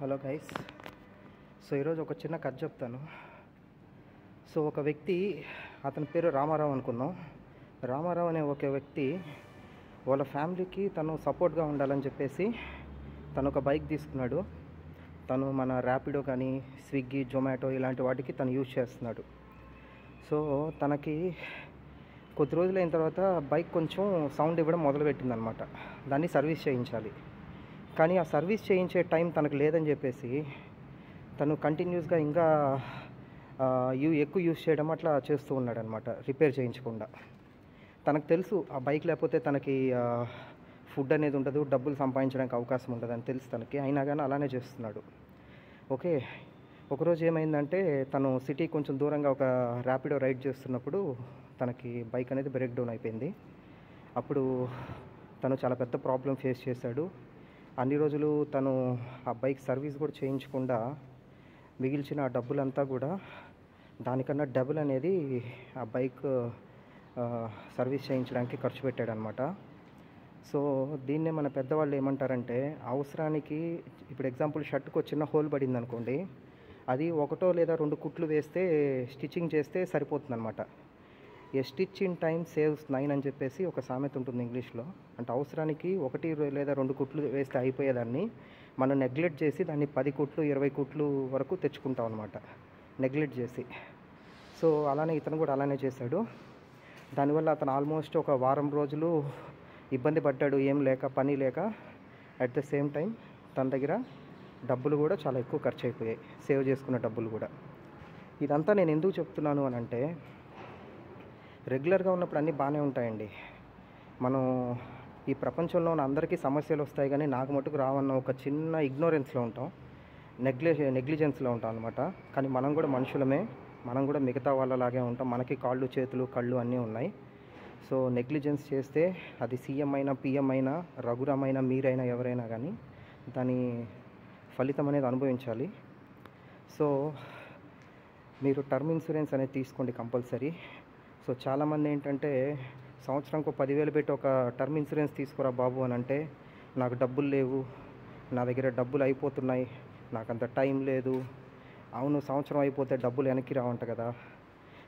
Hello guys. So ఈరోజు ఒక చిన్న కథ చెప్తాను. సో ఒక వ్యక్తి, అతని పేరు రామారావు అనుకుందాం. రామారావు అనే ఒక వ్యక్తి వాళ్ళ ఫ్యామిలీకి తను సపోర్ట్గా ఉండాలని చెప్పేసి తను ఒక బైక్ తీసుకున్నాడు. తను మన ర్యాపిడో కానీ స్విగ్గీ, జొమాటో ఇలాంటి వాటికి తను యూజ్ చేస్తున్నాడు. సో తనకి కొద్ది రోజులు అయిన తర్వాత బైక్ కొంచెం సౌండ్ ఇవ్వడం మొదలుపెట్టిందనమాట. దాన్ని సర్వీస్ చేయించాలి. కానీ ఆ సర్వీస్ చేయించే టైం తనకు లేదని చెప్పేసి తను కంటిన్యూస్గా ఇంకా ఎక్కువ యూజ్ చేయడం అట్లా చేస్తూ ఉన్నాడనమాట, రిపేర్ చేయించకుండా. తనకు తెలుసు ఆ బైక్ లేకపోతే తనకి ఫుడ్ అనేది ఉండదు, డబ్బులు సంపాదించడానికి అవకాశం ఉండదు అని తెలుసు తనకి. అయినా కానీ అలానే చేస్తున్నాడు. ఓకే, ఒకరోజు ఏమైందంటే తను సిటీ కొంచెం దూరంగా ఒక ర్యాపిడో రైడ్ చేస్తున్నప్పుడు తనకి బైక్ అనేది బ్రేక్ డౌన్ అయిపోయింది. అప్పుడు తను చాలా పెద్ద ప్రాబ్లం ఫేస్ చేశాడు. అన్ని రోజులు తను ఆ బైక్ సర్వీస్ కూడా చేయించకుండా మిగిల్చిన ఆ డబ్బులంతా కూడా దానికన్నా డబుల్ అనేది ఆ బైక్ సర్వీస్ చేయించడానికి ఖర్చు పెట్టాడనమాట. సో దీన్నే మన పెద్దవాళ్ళు ఏమంటారంటే, అవసరానికి ఇప్పుడు ఎగ్జాంపుల్ షర్ట్కి ఒక చిన్న హోల్ పడింది అనుకోండి, అది ఒకటో లేదా రెండు కుట్లు వేస్తే స్టిచ్చింగ్ చేస్తే సరిపోతుంది అనమాట. ఏ స్టిచ్ ఇన్ టైం సేవ్స్ 9 అని చెప్పేసి ఒక సామెత ఉంటుంది ఇంగ్లీష్లో. అంటే అవసరానికి ఒకటి లేదా రెండు కుట్లు వేస్తే అయిపోయేదాన్ని మనం నెగ్లెక్ట్ చేసి దాన్ని 10 కుట్లు 20 కుట్లు వరకు తెచ్చుకుంటాం అనమాట, నెగ్లెక్ట్ చేసి. సో అలానే ఇతను కూడా అలానే చేశాడు. దానివల్ల అతను ఆల్మోస్ట్ ఒక వారం రోజులు ఇబ్బంది పడ్డాడు, ఏం లేక, పని లేక. అట్ ద సేమ్ టైం తన దగ్గర డబ్బులు కూడా చాలా ఎక్కువ ఖర్చు అయిపోయాయి, సేవ్ చేసుకున్న డబ్బులు కూడా. ఇదంతా నేను ఎందుకు చెప్తున్నాను అని అంటే, రెగ్యులర్గా ఉన్నప్పుడు అన్నీ బాగానే ఉంటాయండి. మనం ఈ ప్రపంచంలో ఉన్న అందరికీ సమస్యలు వస్తాయి, కానీ నాకు మటుకు రావన్న ఒక చిన్న ఇగ్నోరెన్స్లో ఉంటాం, నెగ్లిజెన్స్లో ఉంటాం అనమాట. కానీ మనం కూడా మనుషులమే, మనం కూడా మిగతా వాళ్ళలాగే ఉంటాం. మనకి కాళ్ళు, చేతులు, కళ్ళు అన్నీ ఉన్నాయి. సో నెగ్లిజెన్స్ చేస్తే అది సీఎం అయినా, పిఎం అయినా, రఘురామ్ అయినా, మీరైనా, ఎవరైనా కానీ దాని ఫలితం అనేది అనుభవించాలి. సో మీరు టర్మ్ ఇన్సూరెన్స్ అనేది తీసుకోండి కంపల్సరీ. సో చాలామంది ఏంటంటే, సంవత్సరానికి 10,000 పెట్టి ఒక టర్మ్ ఇన్సూరెన్స్ తీసుకురా బాబు అని అంటే, నాకు డబ్బులు లేవు, నా దగ్గర డబ్బులు అయిపోతున్నాయి, నాకు అంత టైం లేదు. అవును, సంవత్సరం అయిపోతే డబ్బులు వెనక్కి రావంట కదా,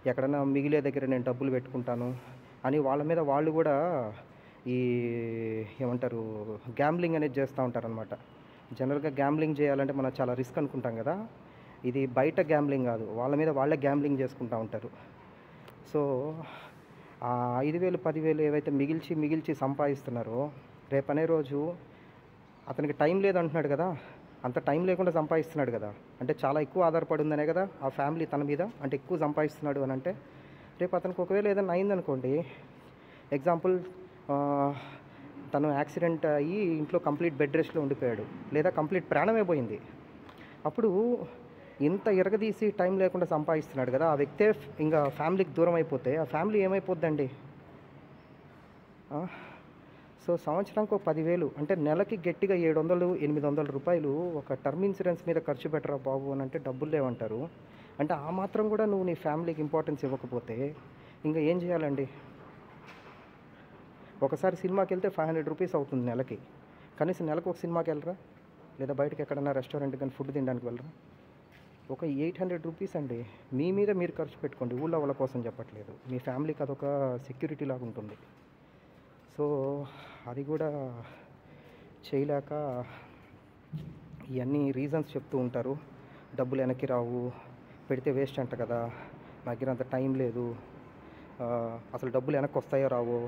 ఎక్కడైనా మిగిలే దగ్గర నేను డబ్బులు పెట్టుకుంటాను అని వాళ్ళ మీద వాళ్ళు కూడా ఈ ఏమంటారు, గ్యాంబ్లింగ్ అనేది చేస్తూ ఉంటారనమాట. జనరల్గా గ్యాంబ్లింగ్ చేయాలంటే మనం చాలా రిస్క్ అనుకుంటాం కదా, ఇది బయట గ్యాంబ్లింగ్ కాదు, వాళ్ళ మీద వాళ్ళే గ్యాంబ్లింగ్ చేసుకుంటూ ఉంటారు. సో ఆ 5,000 10,000 ఏవైతే మిగిల్చి సంపాదిస్తున్నారో, రేపనే రోజు అతనికి టైం లేదంటున్నాడు కదా, అంత టైం లేకుండా సంపాదిస్తున్నాడు కదా, అంటే చాలా ఎక్కువ ఆధారపడి ఉందనే కదా ఆ ఫ్యామిలీ తన మీద. అంటే ఎక్కువ సంపాదిస్తున్నాడు అని అంటే, రేపు అతనికి ఒకవేళ ఏదైనా అయిందనుకోండి, ఎగ్జాంపుల్ తను యాక్సిడెంట్ అయ్యి ఇంట్లో కంప్లీట్ బెడ్ రెస్ట్లో ఉండిపోయాడు, లేదా కంప్లీట్ ప్రాణమే పోయింది. అప్పుడు ఇంత ఎరగదీసి టైం లేకుండా సంపాదిస్తున్నాడు కదా ఆ వ్యక్తే ఇంకా ఫ్యామిలీకి దూరం అయిపోతే ఆ ఫ్యామిలీ ఏమైపోద్దండి? సో సంవత్సరానికి 10,000 అంటే నెలకి గట్టిగా 700-800 రూపాయలు ఒక టర్మ్ ఇన్సూరెన్స్ మీద ఖర్చు పెట్టరా బాబు అని అంటే డబ్బులు లేవంటారు. అంటే ఆ మాత్రం కూడా నువ్వు నీ ఫ్యామిలీకి ఇంపార్టెన్స్ ఇవ్వకపోతే ఇంకా ఏం చేయాలండి? ఒకసారి సినిమాకి వెళ్తే 500 రూపీస్ అవుతుంది నెలకి. కనీసం నెలకు ఒక సినిమాకి వెళ్ళరా, లేదా బయటకు ఎక్కడన్నా రెస్టారెంట్ కానీ ఫుడ్ తినడానికి వెళ్ళరా? ఒక 800 రూపీస్ అండి, మీ మీద మీరు ఖర్చు పెట్టుకోండి. ఊళ్ళో వాళ్ళ కోసం చెప్పట్లేదు, మీ ఫ్యామిలీకి అదొక సెక్యూరిటీ లాగా ఉంటుంది. సో అది కూడా చేయలేక ఇవన్నీ రీజన్స్ చెప్తూ ఉంటారు. డబ్బులు వెనక్కి రావు, పెడితే వేస్ట్ అంట కదా, నా దగ్గర అంత టైం లేదు, అసలు డబ్బులు వెనక్కి వస్తాయో రావో,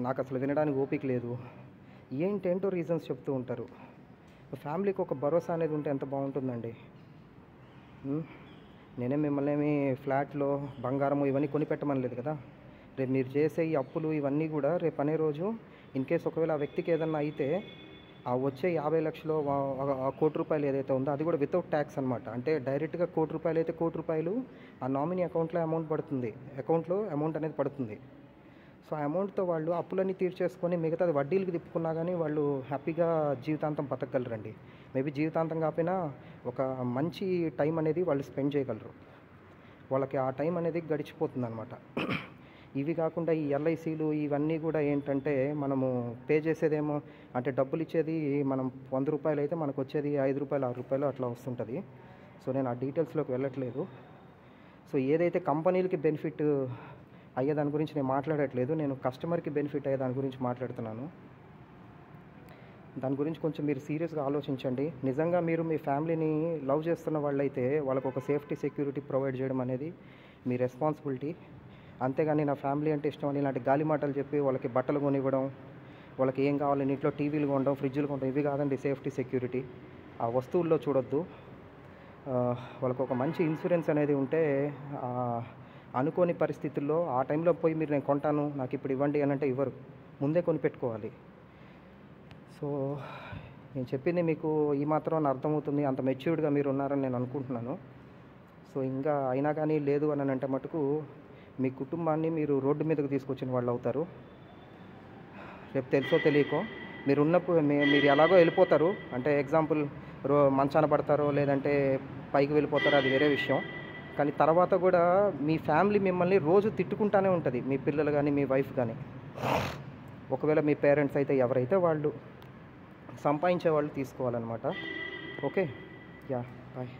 నాకు అసలు వినడానికి ఓపిక లేదు, ఏంటేంటో రీజన్స్ చెప్తూ ఉంటారు. ఫ్యామిలీకి ఒక భరోసా అనేది ఉంటే ఎంత బాగుంటుందండి. నేనే మిమ్మల్ని ఏమి ఫ్లాట్లో బంగారము ఇవన్నీ కొనిపెట్టమని లేదు కదా. రేపు మీరు చేసే ఈ అప్పులు ఇవన్నీ కూడా రేపు అనే రోజు ఇన్ కేస్ ఒకవేళ ఆ వ్యక్తికి ఏదన్నా అయితే ఆ వచ్చే 50 లక్షలు, 1 కోటి రూపాయలు ఏదైతే ఉందో అది కూడా వితౌట్ ట్యాక్స్ అనమాట. అంటే డైరెక్ట్గా 1 కోటి రూపాయలు అయితే 1 కోటి రూపాయలు ఆ నామినీ అకౌంట్లో అమౌంట్ అనేది పడుతుంది. సో ఆ అమౌంట్తో వాళ్ళు అప్పులన్నీ తీర్చేసుకొని మిగతాది వడ్డీలకు తిప్పుకున్నా కానీ వాళ్ళు హ్యాపీగా జీవితాంతం బతకగలరండి. మేబీ జీవితాంతం కాకపోయినా ఒక మంచి టైం అనేది వాళ్ళు స్పెండ్ చేయగలరు. వాళ్ళకి ఆ టైం అనేది గడిచిపోతుంది అనమాట. ఇవి కాకుండా ఈ ఎల్ఐసీలు ఇవన్నీ కూడా ఏంటంటే మనము పే చేసేదేమో అంటే డబ్బులు ఇచ్చేది మనం ₹100 అయితే మనకు వచ్చేది ₹5 ₹6 అట్లా వస్తుంటుంది. సో నేను ఆ డీటెయిల్స్లోకి వెళ్ళట్లేదు. సో ఏదైతే కంపెనీలకి బెనిఫిట్ అయ్యేదాని గురించి నేను మాట్లాడట్లేదు, నేను కస్టమర్కి బెనిఫిట్ అయ్యే దాని గురించి మాట్లాడుతున్నాను. దాని గురించి కొంచెం మీరు సీరియస్గా ఆలోచించండి. నిజంగా మీరు మీ ఫ్యామిలీని లవ్ చేస్తున్న వాళ్ళైతే వాళ్ళకు ఒక సేఫ్టీ సెక్యూరిటీ ప్రొవైడ్ చేయడం అనేది మీ రెస్పాన్సిబిలిటీ. అంతేగాని నా ఫ్యామిలీ అంటే ఇష్టం అని ఇలాంటి గాలి మాటలు చెప్పి వాళ్ళకి బట్టలు కొనివ్వడం, వాళ్ళకి ఏం కావాలి ఇంట్లో టీవీలు కొనడం, ఫ్రిడ్జ్లు కొనడం, ఇవి కాదండి సేఫ్టీ సెక్యూరిటీ. ఆ వస్తువుల్లో చూడొద్దు. వాళ్ళకు ఒక మంచి ఇన్సూరెన్స్ అనేది ఉంటే అనుకోని పరిస్థితుల్లో ఆ టైంలో పోయి మీరు నేను కొంటాను నాకు ఇప్పుడు ఇవ్వండి అని అంటే ఇవ్వరు, ముందే కొని పెట్టుకోవాలి. సో నేను చెప్పింది మీకు ఈ మాత్రం అర్థమవుతుంది, అంత మెచ్యూర్డ్గా మీరు ఉన్నారని నేను అనుకుంటున్నాను. సో ఇంకా అయినా కానీ లేదు అని అంటే మటుకు మీ కుటుంబాన్ని మీరు రోడ్డు మీదకు తీసుకొచ్చిన వాళ్ళు అవుతారు. రేపు తెలుసో తెలియకో మీరు ఉన్నప్పుడు మీరు ఎలాగో వెళ్ళిపోతారు, అంటే ఎగ్జాంపుల్ మంచాన పడతారో లేదంటే పైకి వెళ్ళిపోతారో అది వేరే విషయం. కానీ తర్వాత కూడా మీ ఫ్యామిలీ మిమ్మల్ని రోజు తిట్టుకుంటానే ఉంటుంది, మీ పిల్లలు కానీ మీ వైఫ్ కానీ. ఒకవేళ మీ పేరెంట్స్ అయితే ఎవరైతే వాళ్ళు సంపాదించే వాళ్ళు తీసుకోవాలన్నమాట. Okay, yeah, bye.